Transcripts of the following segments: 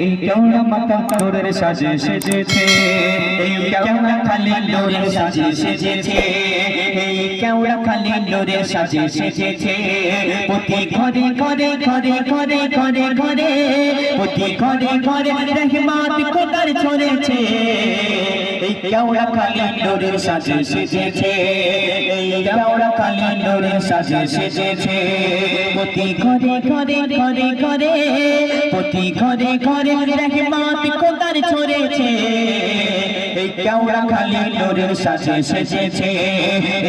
এই কেওড়া মাথা নূরের সাজে সেজেছে, এই কেওড়া খালি নূরের সাজে সেজেছে, এই কেওড়া খালি নূরের সাজে সেজেছে। প্রতি ঘরে ঘরে ঘরে ঘরে ঘরে ঘরে প্রতি ঘরে ঘরে রহমত খোদার ছড়েছে, এই কেওড়া খালি নূরের সাজে সেজেছে, এই কেওড়া খালি নূরের সাজে সেজেছে। প্রতি ঘরে ঘরে ঘরে ঘরে প্রতি ঘরে ঘরে রহমত খোদার ছড়েছে, এই কেওড়া খালি নূরের সাজে সেজেছে,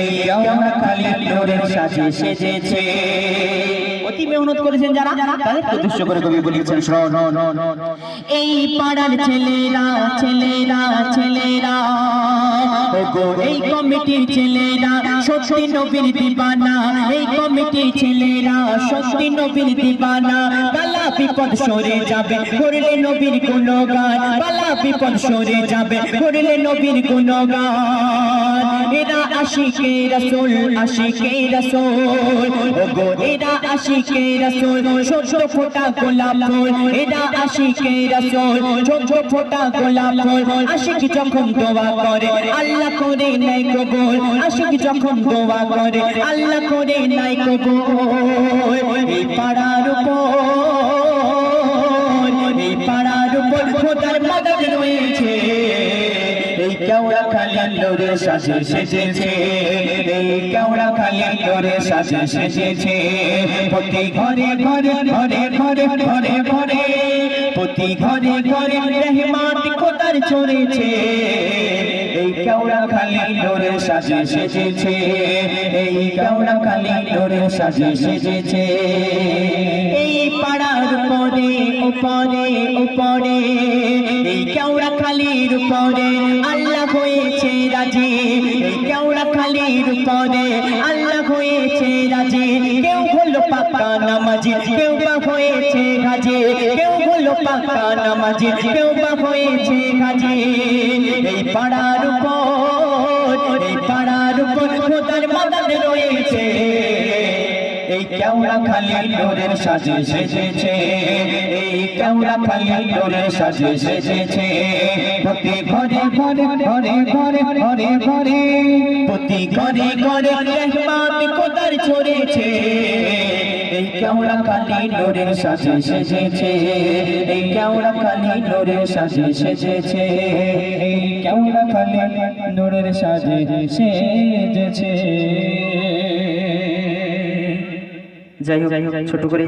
এই কেওড়া খালি নূরের সাজে সেজেছে। অতি মেহনত করেছেন যারা, তাদেরকে উদ্দেশ্য করে কবি বলেছেন, এই পাড়ার ছেলেরা ছেলেরা ছেলেরা ওগো এই কমিটির ছেলেরা সত্যি নবীর দিবানা, এই কমিটির ছেলেরা সত্যি নবীর দিবানা। বালা বিপদ সরে যাবে করলে নবীর গুণগান, বালা বিপদ সরে যাবে করলে নবীর গুণগান। এরা আশিকে রাসূল আশিকে রাসূল ওগো এরা আশিকে রাসূল ছোট ফোঁটা গোলাপ ফুল, এরা আশিকে রাসূল ছোট ফোঁটা গোলাপ ফুল। আশিক যখন দোয়া করে আল্লাহ করে নাই কবুল, আশিক যখন দোয়া করে আল্লাহ করে নাই কবুল। এই পাড়ার উপর এই পাড়ার উপর খোদার মদদ রয়েছে, এই কেওড়া খালি নূরের সাজে সেজেছে, এই কেওড়া খালি নূরের সাজে সেজেছে। প্রতি ঘরে ঘরে ঘরে ঘরে ঘরে ঘরে প্রতি ঘরে ঘরে রহমত খোদার ছড়েছে, এই কেওড়া খালি নূরের সাজে সেজেছে, এই কেওড়া খালি নূরের সাজে সেজেছে। এই পাড়ার উপরে উপরে উপরে এই কেওড়া খালির উপরে আল্লাহ হয়েছে রাজি, এই কেওড়া খালির উপরে আল্লাহ হয়েছে রাজি। কেউ হলো পাক্কা নামাজি কেউ বা হয়েছে গাজী, কেউ হলো পাক্কা নামাজি কেউ বা হয়েছে গাজী। এই পাড়ার উপর এই পাড়ার উপর খোদার মদদ রয়েছে, এই কেওড়া খালি নূরের সাজে সেজেছে, এই কেওড়া খালি নূরের সাজে সেজেছে। প্রতি ঘরে ঘরে ঘরে ঘরে ঘরে ঘরে প্রতি ঘরে ঘরে রহমত খোদার ছড়েছে, এই কেওড়া খালি নূরের সাজে সেজেছে, এই কেওড়া খালি নূরের সাজে সেজেছে, এই কেওড়া খালি নূরের সাজে সেজেছে। যাই হোক ছোট করে